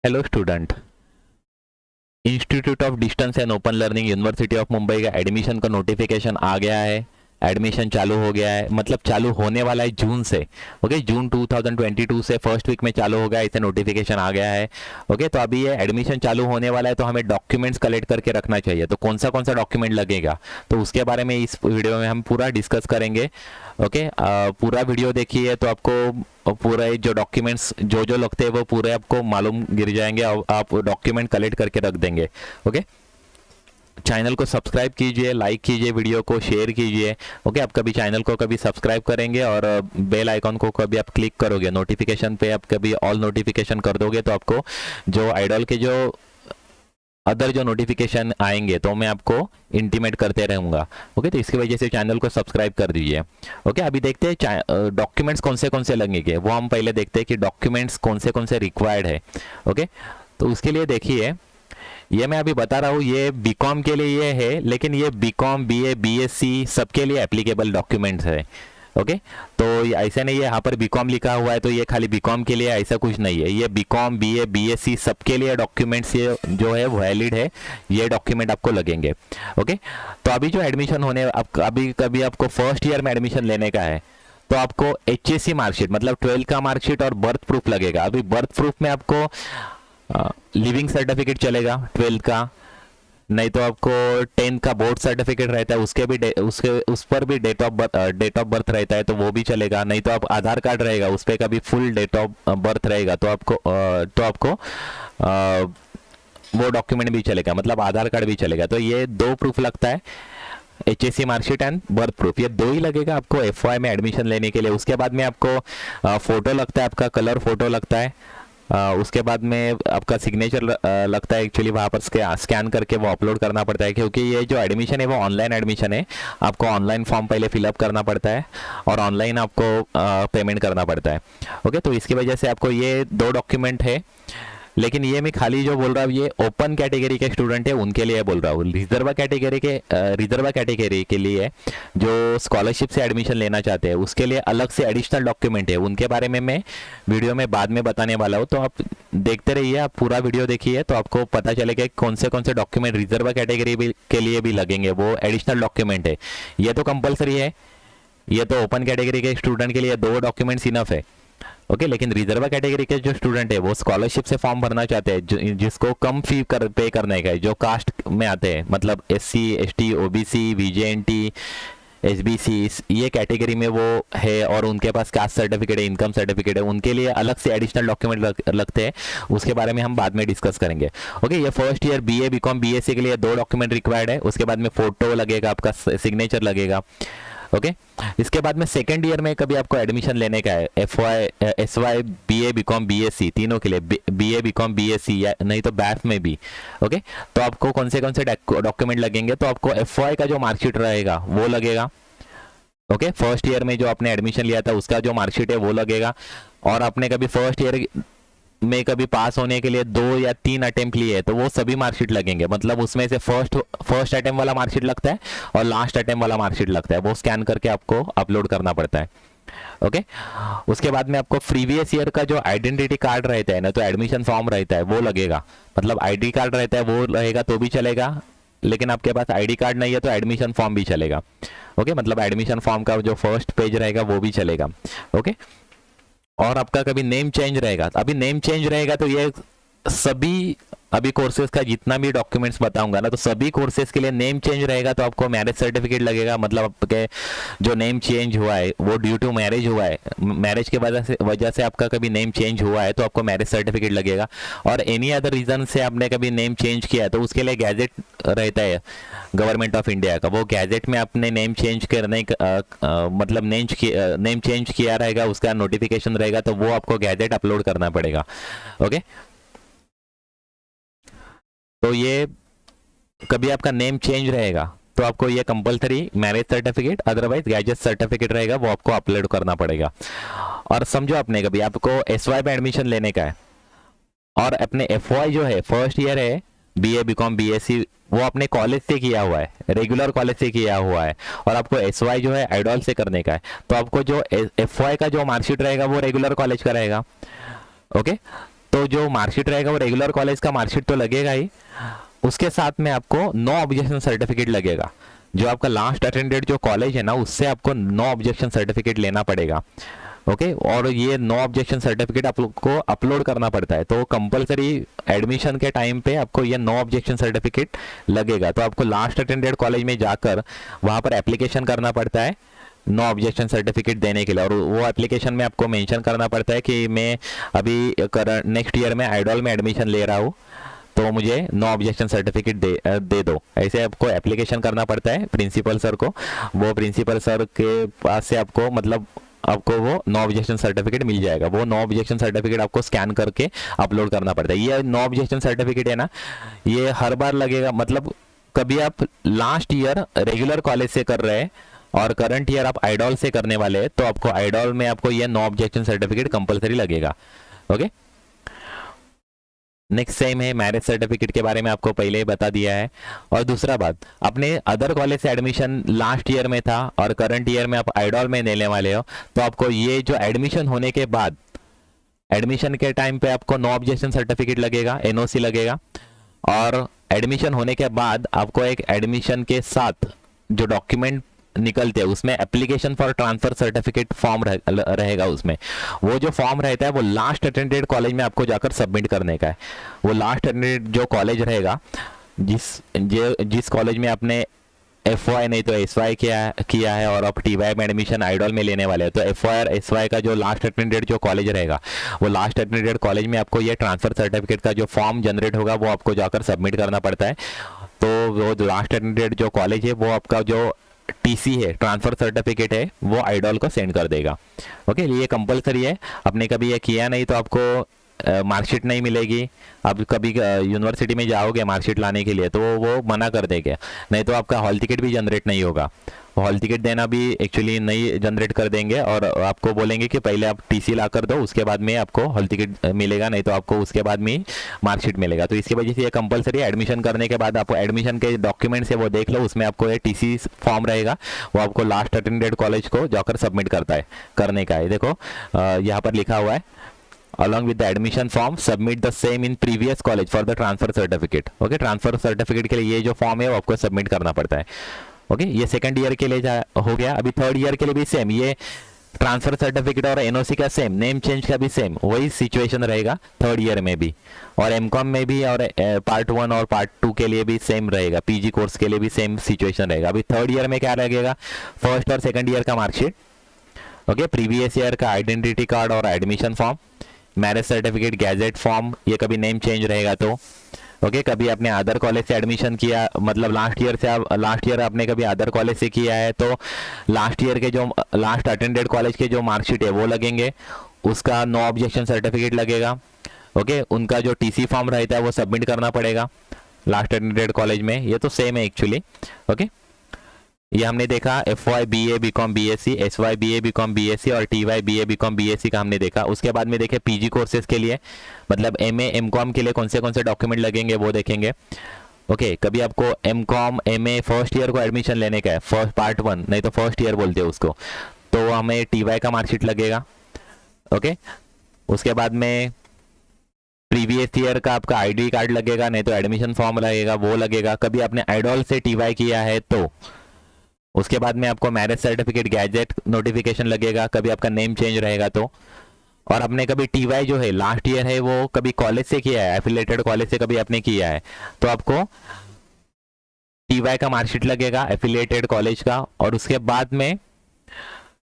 Hello student, institute of distance and open learning university of Mumbai का admission का notification आ गया है। एडमिशन चालू हो गया है, मतलब चालू होने वाला है जून से। ओके, जून 2022 से फर्स्ट वीक में चालू हो गया, इसे नोटिफिकेशन आ गया है। ओके, तो अभी ये एडमिशन चालू होने वाला है, तो हमें डॉक्यूमेंट्स कलेक्ट करके रखना चाहिए। तो कौन सा डॉक्यूमेंट लगेगा, तो उसके बारे में इस वीडियो में हम पूरा डिस्कस करेंगे। ओके, पूरा वीडियो देखिए तो आपको पूरा जो डॉक्यूमेंट्स जो लगते हैं वो पूरे आपको मालूम गिर जाएंगे और आप डॉक्यूमेंट कलेक्ट करके रख देंगे। ओके, चैनल को सब्सक्राइब कीजिए, लाइक कीजिए, वीडियो को शेयर कीजिए। ओके, आप कभी चैनल को कभी सब्सक्राइब करेंगे और बेल आइकॉन को कभी आप क्लिक करोगे, नोटिफिकेशन पे आप कभी ऑल नोटिफिकेशन कर दोगे, तो आपको जो आइडल के जो अदर जो नोटिफिकेशन आएंगे तो मैं आपको इंटीमेट करते रहूँगा। ओके, तो इसकी वजह से चैनल को सब्सक्राइब कर दीजिए। ओके, अभी देखते हैं डॉक्यूमेंट्स कौन से लगेंगे, वो हम पहले देखते हैं कि डॉक्यूमेंट्स कौन से रिक्वायर्ड है। ओके, तो उसके लिए देखिए, ये मैं अभी बता रहा हूँ, ये बीकॉम के लिए ये है, लेकिन ये बीकॉम, बीए, बीएससी सबके लिए एप्लीकेबल डॉक्यूमेंट्स है। ओके, तो ऐसा नहीं है यहाँ पर बीकॉम लिखा हुआ है तो ये खाली बीकॉम के लिए, ऐसा कुछ नहीं है। ये बीकॉम, बीए, बीएससी सबके लिए डॉक्यूमेंट्स ये जो है वैलिड है, ये डॉक्यूमेंट आपको लगेंगे। ओके, तो अभी जो एडमिशन होने अभी कभी आपको फर्स्ट ईयर में एडमिशन लेने का है तो आपको एचएससी मार्कशीट मतलब 12th का मार्कशीट और बर्थ प्रूफ लगेगा। अभी बर्थ प्रूफ में आपको लिविंग सर्टिफिकेट चलेगा 12th का, नहीं तो आपको 10th का बोर्ड सर्टिफिकेट रहता है, उसके भी उस पर भी डेट ऑफ बर्थ रहता है तो वो भी चलेगा। नहीं तो आप आधार कार्ड रहेगा, उस पर का भी फुल डेट ऑफ बर्थ रहेगा तो आपको वो डॉक्यूमेंट भी चलेगा, मतलब आधार कार्ड भी चलेगा। तो ये दो प्रूफ लगता है, HSC marksheet and birth proof, ये दो ही लगेगा आपको एफवाई में एडमिशन लेने के लिए। उसके बाद में आपको फोटो लगता है, आपका कलर फोटो लगता है। उसके बाद में आपका सिग्नेचर लगता है, एक्चुअली वहाँ पर स्कैन करके वो अपलोड करना पड़ता है, क्योंकि ये जो एडमिशन है वो ऑनलाइन एडमिशन है। आपको ऑनलाइन फॉर्म पहले फिलअप करना पड़ता है और ऑनलाइन आपको पेमेंट करना पड़ता है। ओके, तो इसकी वजह से आपको ये दो डॉक्यूमेंट है। लेकिन ये मैं खाली जो बोल रहा हूँ ये ओपन कैटेगरी के स्टूडेंट है उनके लिए बोल रहा हूँ। रिजर्व कैटेगरी के लिए जो स्कॉलरशिप से एडमिशन लेना चाहते हैं उसके लिए अलग से एडिशनल डॉक्यूमेंट है, उनके बारे में मैं वीडियो में बाद में बताने वाला हूँ। तो आप देखते रहिए, आप पूरा वीडियो देखिए तो आपको पता चलेगा कौन से डॉक्यूमेंट रिजर्व कैटेगरी के लिए भी लगेंगे, वो एडिशनल डॉक्यूमेंट है। ये तो कंपलसरी है, ये तो ओपन कैटेगरी के स्टूडेंट के लिए दो डॉक्यूमेंट्स इनफ है। ओके, लेकिन रिजर्व कैटेगरी के जो स्टूडेंट है वो स्कॉलरशिप से फॉर्म भरना चाहते हैं, जिसको कम फी पे करने का है, जो कास्ट में आते हैं, मतलब एससी, एसटी, ओबीसी, वीजेएनटी, एसबीसी, ये कैटेगरी में वो है और उनके पास कास्ट सर्टिफिकेट है, इनकम सर्टिफिकेट है, उनके लिए अलग से एडिशनल डॉक्यूमेंट लगते हैं। उसके बारे में हम बाद में डिस्कस करेंगे। ओके, ये first year BA, BCom, BSc के लिए दो डॉक्यूमेंट रिक्वायर्ड है। उसके बाद में फोटो लगेगा, आपका सिग्नेचर लगेगा। ओके, इसके बाद में सेकेंड ईयर में कभी आपको एडमिशन लेने का है, एसवाई, बीए, बीकॉम, बीएससी तीनों के लिए, बीए, बीकॉम, बीएससी या नहीं तो बैफ में भी। ओके, तो आपको कौन से डॉक्यूमेंट लगेंगे, तो आपको एफवाई का जो मार्कशीट रहेगा वो लगेगा। ओके, फर्स्ट ईयर में जो आपने एडमिशन लिया था उसका जो मार्कशीट है वो लगेगा। और आपने कभी फर्स्ट ईयर में कभी पास होने के लिए 2 या 3 अटेम्प्ट लिए तो वो सभी मार्कशीट लगेंगे, मतलब उसमें से फर्स्ट अटेम्प्ट वाला मार्कशीट लगता है और लास्ट अटेम्प्ट वाला मार्कशीट लगता है, वो स्कैन करके आपको अपलोड करना पड़ता है। ओके, उसके बाद में आपको प्रीवियस ईयर का जो आइडेंटिटी कार्ड रहता है ना, तो एडमिशन फॉर्म रहता है वो लगेगा, मतलब आईडी कार्ड रहता है वो रहेगा तो भी चलेगा, लेकिन आपके पास आईडी कार्ड नहीं है तो एडमिशन फॉर्म भी चलेगा। ओके, मतलब एडमिशन फॉर्म का जो फर्स्ट पेज रहेगा वो भी चलेगा। ओके, और आपका कभी नेम चेंज रहेगा, अभी नेम चेंज रहेगा तो ये सभी अभी कोर्सेज का जितना भी डॉक्यूमेंट्स बताऊंगा ना, तो सभी कोर्सेज के लिए नेम चेंज रहेगा तो आपको मैरिज सर्टिफिकेट लगेगा, मतलब आपके जो नेम चेंज हुआ है वो ड्यू टू मैरिज हुआ है, मैरिज के वजह से आपका कभी नेम चेंज हुआ है तो आपको मैरिज सर्टिफिकेट लगेगा। और एनी अदर रीजन से आपने कभी नेम चेंज किया है तो उसके लिए गैजेट रहता है गवर्नमेंट ऑफ इंडिया का, वो गैजेट में आपने नेम चेंज करने मतलब नेम चेंज किया रहेगा, उसका नोटिफिकेशन रहेगा तो वो आपको गैजेट अपलोड करना पड़ेगा। ओके, तो ये कभी आपका नेम चेंज रहेगा तो आपको ये compulsory marriage certificate otherwise gadget certificate रहेगा, वो आपको अपलोड करना पड़ेगा। और समझो आपने कभी आपको एसवाई में एडमिशन लेने का है और अपने एफवाई जो है फर्स्ट ईयर है, बीए, बीकॉम, बीएससी, वो अपने कॉलेज से किया हुआ है, रेगुलर कॉलेज से किया हुआ है, और आपको एसवाई जो है आइडॉल से करने का है, तो आपको जो एफवाई का जो मार्कशीट रहेगा वो रेगुलर कॉलेज का रहेगा। ओके, तो जो मार्कशीट रहेगा वो रेगुलर कॉलेज का मार्कशीट तो लगेगा ही, उसके साथ में आपको नो ऑब्जेक्शन सर्टिफिकेट लगेगा। जो आपका लास्ट अटेंडेड जो कॉलेज है ना, उससे आपको नो ऑब्जेक्शन सर्टिफिकेट लेना पड़ेगा। ओके और ये नो ऑब्जेक्शन सर्टिफिकेट आप लोग को अपलोड करना पड़ता है, तो कंपलसरी एडमिशन के टाइम पे आपको ये नो ऑब्जेक्शन सर्टिफिकेट लगेगा। तो आपको लास्ट अटेंडेड कॉलेज में जाकर वहाँ पर एप्लीकेशन करना पड़ता है नो ऑब्जेक्शन सर्टिफिकेट देने के लिए, और वो एप्लीकेशन में आपको मेंशन करना पड़ता है कि मैं अभी नेक्स्ट ईयर में आइडॉल में एडमिशन ले रहा हूँ, तो मुझे नो ऑब्जेक्शन सर्टिफिकेट दे दो। ऐसे आपको एप्लीकेशन करना पड़ता है प्रिंसिपल सर को। वो प्रिंसिपल सर के पास से आपको मतलब आपको वो नो ऑब्जेक्शन सर्टिफिकेट मिल जाएगा। वो नो ऑब्जेक्शन सर्टिफिकेट आपको स्कैन करके अपलोड करना पड़ता है। ये नो ऑब्जेक्शन सर्टिफिकेट है ना, ये हर बार लगेगा। मतलब कभी आप लास्ट ईयर रेगुलर कॉलेज से कर रहे हैं और करंट ईयर आप आइडॉल से करने वाले हैं, तो आपको आइडॉल में आपको ये नो ऑब्जेक्शन सर्टिफिकेट कंपलसरी लगेगा। ओके नेक्स्ट सेम है, मैरिज सर्टिफिकेट के बारे में आपको पहले ही बता दिया है। और दूसरा बात, अपने अदर कॉलेज से एडमिशन लास्ट ईयर में था और करंट ईयर में आप आइडॉल में लेने वाले हो, तो आपको ये जो एडमिशन होने के बाद, एडमिशन के टाइम पे आपको नो ऑब्जेक्शन सर्टिफिकेट लगेगा, एनओसी लगेगा। और एडमिशन होने के बाद आपको एक एडमिशन के साथ जो डॉक्यूमेंट निकलते हैं उसमें application for transfer certificate form रहेगा। उसमें वो जो फॉर्म रहता है वो लास्ट अटेंडेड कॉलेज में आपको जाकर सबमिट करने का है। वो लास्ट अटेंडेड जो कॉलेज रहेगा, जिस कॉलेज में आपने FY नहीं तो SY किया है और आप TY में एडमिशन आइडॉल में लेने वाले हैं, तो FY और SY का जो लास्ट अटेंडेड जो कॉलेज रहेगा, वो लास्ट अटेंडेड कॉलेज में आपको ये ट्रांसफर सर्टिफिकेट का जो फॉर्म जनरेट होगा वो आपको जाकर सबमिट करना पड़ता है। तो वो लास्ट अटेंडेड जो कॉलेज है वो आपका जो TC है, ट्रांसफर सर्टिफिकेट है, वो आइडॉल को सेंड कर देगा। ओके ये कंपलसरी है, आपने कभी ये किया नहीं तो आपको मार्कशीट नहीं मिलेगी। आप कभी यूनिवर्सिटी में जाओगे मार्कशीट लाने के लिए तो वो मना कर देंगे, नहीं तो आपका हॉल टिकट भी जनरेट नहीं होगा। हॉल टिकट देना भी एक्चुअली नहीं जनरेट कर देंगे और आपको बोलेंगे कि पहले आप TC ला कर दो, उसके बाद में आपको हॉल टिकट मिलेगा, नहीं तो आपको उसके बाद में मार्कशीट मिलेगा। तो इसकी वजह से ये कंपलसरी है। एडमिशन करने के बाद आपको एडमिशन के डॉक्यूमेंट्स है वो देख लो, उसमें आपको ये TC फॉर्म रहेगा, वो आपको लास्ट अटेंडेड कॉलेज को जाकर सबमिट करने का है। देखो यहाँ पर लिखा हुआ है, along with the admission form submit the same in previous college for the transfer certificate। Okay transfer certificate के लिए ये जो फॉर्म है वो आपको सबमिट करना पड़ता है। ओके ये सेकंड ईयर के लिए हो गया। अभी थर्ड ईयर के लिए भी सेम, ये ट्रांसफर सर्टिफिकेट और एनओसी का सेम, नेम चेंज का भी सेम वही सिचुएशन रहेगा थर्ड ईयर में भी, और एमकॉम में भी, और पार्ट 1 और पार्ट 2 के लिए भी सेम रहेगा, PG कोर्स के लिए भी सेम सिचुएशन रहेगा। अभी थर्ड ईयर में क्या लगेगा, फर्स्ट और सेकंड ईयर का मार्कशीट, ओके प्रीवियस ईयर का आइडेंटिटी कार्ड और admission form, marriage certificate, gadget form, ये कभी नेम चेंज रहेगा तो ओके कभी आपने अदर कॉलेज से एडमिशन किया, मतलब लास्ट ईयर आपने कभी अदर कॉलेज से किया है तो लास्ट ईयर के जो लास्ट अटेंडेड कॉलेज के जो मार्कशीट है वो लगेंगे, उसका नो ऑब्जेक्शन सर्टिफिकेट लगेगा। ओके उनका जो TC फॉर्म रहता है वो सबमिट करना पड़ेगा लास्ट अटेंडेड कॉलेज में। ये तो सेम है एक्चुअली। ओके ये हमने देखा FY BA BCom BSc, SY BA BCom BSc और TY BA BCom BSc का हमने देखा। उसके बाद में देखे PG कोर्सेज के लिए, मतलब MA MCom के लिए कौन से डॉक्यूमेंट लगेंगे वो देखेंगे। ओके कभी आपको MCom MA फर्स्ट ईयर को एडमिशन लेने का है, फर्स्ट पार्ट 1 नहीं तो फर्स्ट ईयर बोलते हैं उसको, तो हमें TY का मार्कशीट लगेगा। ओके उसके बाद में प्रीवियस ईयर का आपका ID कार्ड लगेगा, नहीं तो एडमिशन फॉर्म लगेगा वो लगेगा। कभी आपने आइडॉल से TY किया है तो उसके बाद में आपको मैरिज सर्टिफिकेट, गैजेट नोटिफिकेशन लगेगा, कभी आपका नेम चेंज रहेगा तो। और आपने कभी TY जो है लास्ट ईयर है वो कभी कॉलेज से किया है, एफिलिएटेड कॉलेज से कभी आपने किया है तो आपको TY का मार्कशीट लगेगा एफिलिएटेड कॉलेज का। और उसके बाद में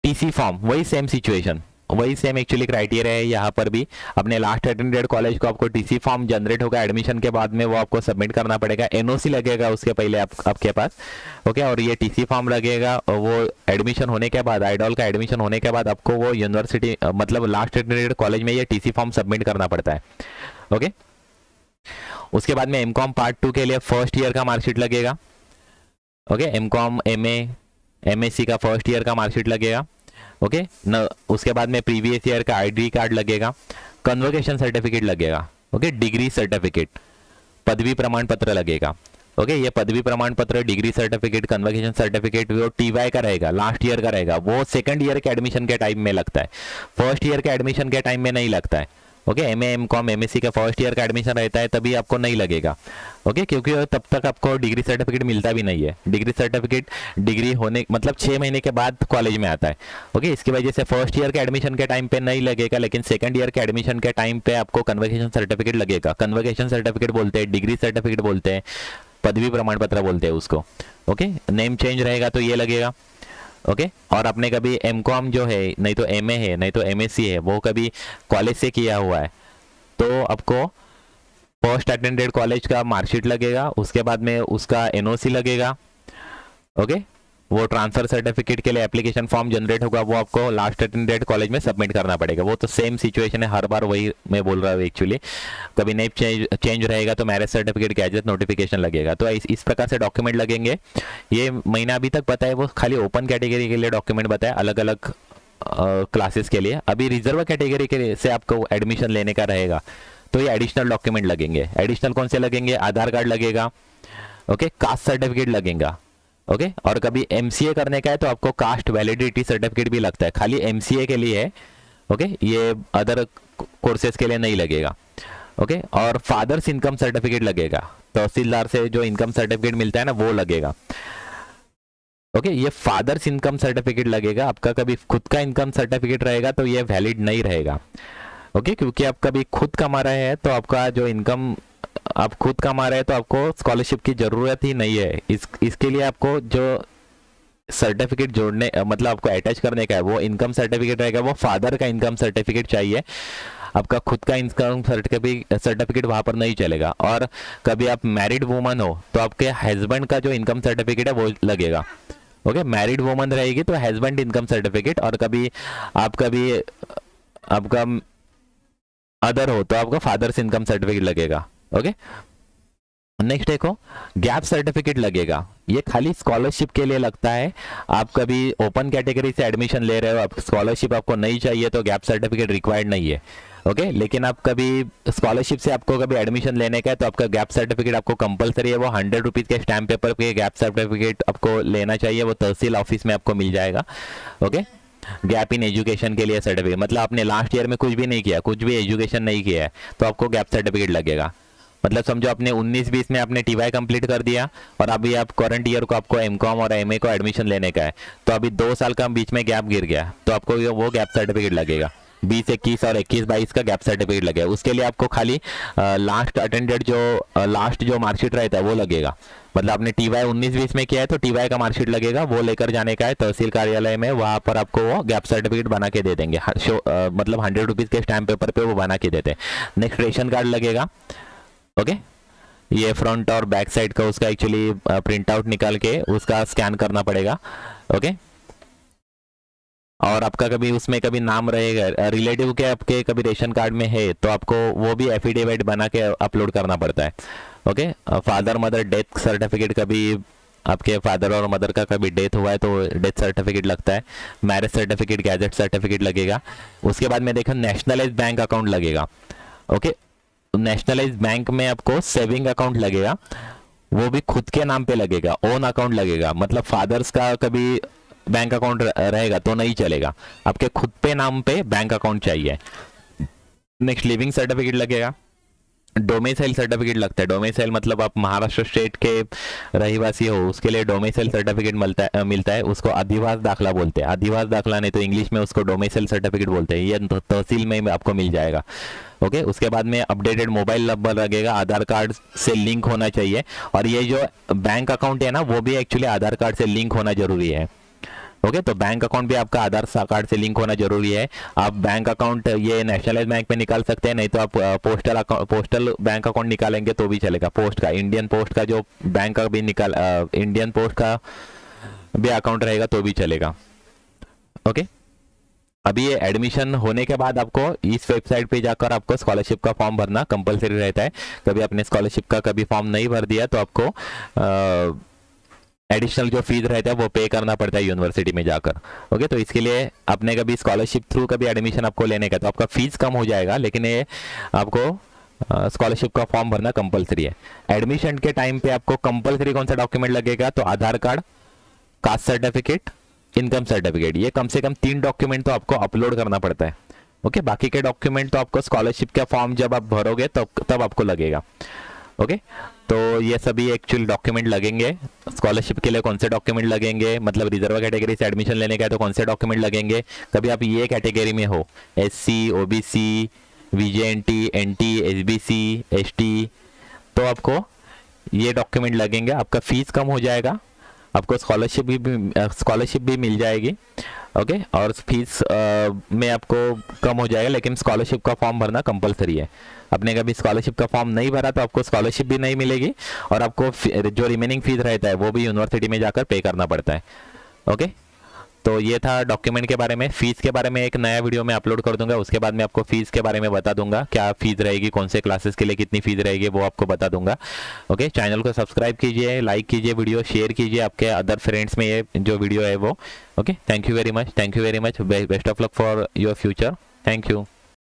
TC फॉर्म, वही सेम सिचुएशन, वही सेम एक्चुअली क्राइटेरिया है यहाँ पर भी। अपने लास्ट अटेंडेड कॉलेज को आपको TC फॉर्म जनरेट होगा एडमिशन के बाद में, वो आपको सबमिट करना पड़ेगा। NOC लगेगा उसके पहले आपके पास। ओके और ये TC फॉर्म लगेगा, और वो एडमिशन होने के बाद, आइडॉल का एडमिशन होने के बाद आपको वो यूनिवर्सिटी मतलब लास्ट अटेंडेड कॉलेज में ये TC फॉर्म सबमिट करना पड़ता है। ओके उसके बाद में MCom पार्ट 2 के लिए फर्स्ट ईयर का मार्कशीट लगेगा। ओके MCom MA MSc का फर्स्ट ईयर का मार्कशीट लगेगा। ओके न उसके बाद में प्रीवियस ईयर का ID कार्ड लगेगा, कन्वोकेशन सर्टिफिकेट लगेगा। ओके डिग्री सर्टिफिकेट, पदवी प्रमाण पत्र लगेगा। ओके ये पदवी प्रमाण पत्र, डिग्री सर्टिफिकेट, कन्वोकेशन सर्टिफिकेट वो TY का रहेगा, लास्ट ईयर का रहेगा, वो सेकंड ईयर के एडमिशन के टाइम में लगता है, फर्स्ट ईयर के एडमिशन के टाइम में नहीं लगता है। ओके, एमए एमकॉम एमएससी का फर्स्ट ईयर का एडमिशन रहता है तभी आपको नहीं लगेगा। ओके, क्योंकि तब तक आपको डिग्री सर्टिफिकेट मिलता भी नहीं है। डिग्री सर्टिफिकेट डिग्री होने मतलब 6 महीने के बाद कॉलेज में आता है। ओके, इसकी वजह से फर्स्ट ईयर के एडमिशन के टाइम पे नहीं लगेगा, लेकिन सेकंड ईयर के एडमिशन के टाइम पे आपको कन्वोकेशन सर्टिफिकेट लगेगा। कन्वोकेशन सर्टिफिकेट बोलते हैं, डिग्री सर्टिफिकेट बोलते हैं, पदवी प्रमाण पत्र बोलते हैं उसको। ओके, नेम चेंज रहेगा तो ये लगेगा। ओके, और आपने कभी एमकॉम जो है, नहीं तो एमए है, नहीं तो एमएससी है, वो कभी कॉलेज से किया हुआ है तो आपको फर्स्ट अटेंडेड कॉलेज का मार्कशीट लगेगा, उसके बाद में उसका एनओसी लगेगा। ओके, वो ट्रांसफर सर्टिफिकेट के लिए एप्लीकेशन फॉर्म जनरेट होगा, वो आपको लास्ट अटेंडेड कॉलेज में सबमिट करना पड़ेगा। वो तो सेम सिचुएशन है, हर बार वही मैं बोल रहा हूँ एक्चुअली। कभी नेम चेंज रहेगा तो मैरिज सर्टिफिकेट गैजेट नोटिफिकेशन लगेगा। तो इस प्रकार से डॉक्यूमेंट लगेंगे। ये महीना अभी तक बताया वो खाली ओपन कैटेगरी के लिए डॉक्यूमेंट बताया, अलग अलग क्लासेस के लिए। अभी रिजर्व कैटेगरी के से आपको एडमिशन लेने का रहेगा तो ये एडिशनल डॉक्यूमेंट लगेंगे। एडिशनल कौन से लगेंगे? आधार कार्ड लगेगा, ओके, कास्ट सर्टिफिकेट लगेगा, ओके, और कभी एमसीए करने का है तो आपको कास्ट वैलिडिटी सर्टिफिकेट भी लगता है, खाली एमसीए के लिए है। ओके, ये अदर कोर्सेज के लिए नहीं लगेगा। ओके, और फादर्स इनकम सर्टिफिकेट लगेगा, तहसीलदार से जो इनकम सर्टिफिकेट मिलता है ना वो लगेगा। ओके, ये फादर्स इनकम सर्टिफिकेट लगेगा। आपका कभी खुद का इनकम सर्टिफिकेट रहेगा तो ये वैलिड नहीं रहेगा। ओके, क्योंकि आप कभी खुद कमा रहे हैं तो आपका जो इनकम आप खुद कमा रहे हैं तो आपको स्कॉलरशिप की जरूरत ही नहीं है। इसके लिए आपको जो सर्टिफिकेट जोड़ने मतलब आपको अटैच करने का है वो इनकम सर्टिफिकेट रहेगा, वो फादर का इनकम सर्टिफिकेट चाहिए। आपका खुद का इनकम सर्टिफिकेट वहां पर नहीं चलेगा। और कभी आप मैरिड वुमन हो तो आपके हस्बैंड का जो इनकम सर्टिफिकेट है वो लगेगा। ओके, मैरिड वुमन रहेगी तो हस्बैंड इनकम सर्टिफिकेट, और कभी आपका अदर हो तो आपका फादर्स इनकम सर्टिफिकेट लगेगा। ओके, नेक्स्ट देखो, गैप सर्टिफिकेट लगेगा। ये खाली स्कॉलरशिप के लिए लगता है। आप कभी ओपन कैटेगरी से एडमिशन ले रहे हो, आप स्कॉलरशिप आपको नहीं चाहिए तो गैप सर्टिफिकेट रिक्वायर्ड नहीं है। ओके, लेकिन आप कभी स्कॉलरशिप से आपको कभी एडमिशन लेने का है तो आपका गैप सर्टिफिकेट आपको कंपलसरी है। वो 100 रुपीज़ के स्टैम्प पेपर पे गैप सर्टिफिकेट आपको लेना चाहिए, वो तहसील ऑफिस में आपको मिल जाएगा। ओके, गैप इन एजुकेशन के लिए सर्टिफिकेट, मतलब आपने लास्ट ईयर में कुछ भी नहीं किया, कुछ भी एजुकेशन नहीं किया है तो आपको गैप सर्टिफिकेट लगेगा। मतलब समझो आपने 19-20 में आपने टीवाई कंप्लीट कर दिया और अभी आप करंट ईयर को आपको एमकॉम और एमए को एडमिशन लेने का है, तो अभी 2 साल का बीच में गैप गिर गया तो आपको वो गैप सर्टिफिकेट लगेगा। 20-21 और 21-22 का गैप सर्टिफिकेट लगेगा। उसके लिए आपको खाली लास्ट अटेंडेड जो लास्ट जो मार्कशीट रहता है वो लगेगा। मतलब आपने टीवाई 19-20 में किया है तो टीवाई का मार्कशीट लगेगा, वो लेकर जाने का है तहसील कार्यालय में, वहां पर आपको वो गैप सर्टिफिकेट बना के दे देंगे। मतलब 100 रुपीज़ के स्टैम्प पेपर पे वो बना के देते हैं। नेक्स्ट रेशन कार्ड लगेगा। ओके, ये फ्रंट और बैक साइड का उसका एक्चुअली प्रिंट आउट निकाल के उसका स्कैन करना पड़ेगा। ओके, और आपका कभी उसमें कभी नाम रहेगा रिलेटिव के आपके कभी रेशन कार्ड में है तो आपको वो भी एफिडेविट बना के अपलोड करना पड़ता है। Okay, father mother death certificate, कभी आपके फादर और मदर का कभी डेथ हुआ है तो डेथ सर्टिफिकेट लगता है। मैरिज सर्टिफिकेट गैजेट सर्टिफिकेट लगेगा। उसके बाद में देखो नेशनलाइज बैंक अकाउंट लगेगा। ओके, नेशनलाइज बैंक में आपको सेविंग अकाउंट लगेगा, वो भी खुद के नाम पे लगेगा, ओन अकाउंट लगेगा। मतलब फादर्स का कभी बैंक अकाउंट रहेगा तो नहीं चलेगा, आपके खुद पे नाम पे बैंक अकाउंट चाहिए। नेक्स्ट लिविंग सर्टिफिकेट लगेगा। डोमिसाइल सर्टिफिकेट लगता है। डोमिसाइल मतलब आप महाराष्ट्र स्टेट के रहिवासी हो उसके लिए डोमिसाइल सर्टिफिकेट मिलता है, उसको अधिवास दाखला बोलते हैं। अधिवास दाखला नहीं तो इंग्लिश में उसको डोमिसाइल सर्टिफिकेट बोलते हैं। ये तहसील में आपको मिल जाएगा। ओके, उसके बाद में अपडेटेड मोबाइल नंबर लगेगा, आधार कार्ड से लिंक होना चाहिए। और ये जो बैंक अकाउंट है ना वो भी एक्चुअली आधार कार्ड से लिंक होना जरूरी है। ओके, तो बैंक अकाउंट भी आपका आधार कार्ड से लिंक होना जरूरी है। आप बैंक अकाउंट ये नेशनलाइज बैंक में निकाल सकते हैं, नहीं तो आप पोस्टल बैंक अकाउंट निकालेंगे तो भी चलेगा। पोस्ट का, इंडियन पोस्ट का जो बैंक का भी इंडियन पोस्ट का भी अकाउंट रहेगा तो भी चलेगा। ओके, अभी ये एडमिशन होने के बाद आपको इस वेबसाइट पे जाकर आपको स्कॉलरशिप का फॉर्म भरना कंपलसरी रहता है। कभी आपने स्कॉलरशिप का कभी फॉर्म नहीं भर दिया तो आपको एडिशनल जो फीस रहता है वो पे करना पड़ता है यूनिवर्सिटी में जाकर। ओके, तो इसके लिए आपने कभी स्कॉलरशिप थ्रू कभी एडमिशन आपको लेने का तो आपका फीस कम हो जाएगा, लेकिन ये आपको स्कॉलरशिप का फॉर्म भरना कंपलसरी है। एडमिशन के टाइम पे आपको कंपलसरी कौन सा डॉक्यूमेंट लगेगा तो Aadhaar card, caste certificate, income certificate, ये कम से कम 3 डॉक्यूमेंट तो आपको अपलोड करना पड़ता है। ओके बाकी के डॉक्यूमेंट तो आपको स्कॉलरशिप का फॉर्म जब आप भरोगे तब आपको लगेगा। ओके तो ये सभी एक्चुअल डॉक्यूमेंट लगेंगे। स्कॉलरशिप के लिए कौन से डॉक्यूमेंट लगेंगे, मतलब रिजर्व कैटेगरी से एडमिशन लेने का है तो कौन से डॉक्यूमेंट लगेंगे। कभी आप ये कैटेगरी में हो, SC OBC VJNT NT SBC ST, तो आपको ये डॉक्यूमेंट लगेंगे। आपका फीस कम हो जाएगा, आपको स्कॉलरशिप भी मिल जाएगी। ओके और फीस में आपको कम हो जाएगा, लेकिन स्कॉलरशिप का फॉर्म भरना कंपलसरी है। आपने कभी स्कॉलरशिप का फॉर्म नहीं भरा तो आपको स्कॉलरशिप भी नहीं मिलेगी, और आपको जो रिमेनिंग फीस रहता है वो भी यूनिवर्सिटी में जाकर पे करना पड़ता है। ओके तो ये था डॉक्यूमेंट के बारे में। फ़ीस के बारे में एक नया वीडियो मैं अपलोड कर दूंगा, उसके बाद मैं आपको फ़ीस के बारे में बता दूंगा, क्या फ़ीस रहेगी, कौन से क्लासेस के लिए कितनी फ़ीस रहेगी, वो आपको बता दूंगा। ओके चैनल को सब्सक्राइब कीजिए, लाइक कीजिए, वीडियो शेयर कीजिए आपके अदर फ्रेंड्स में ये जो वीडियो है वो। Okay thank you very much, best of luck for your future. Thank you.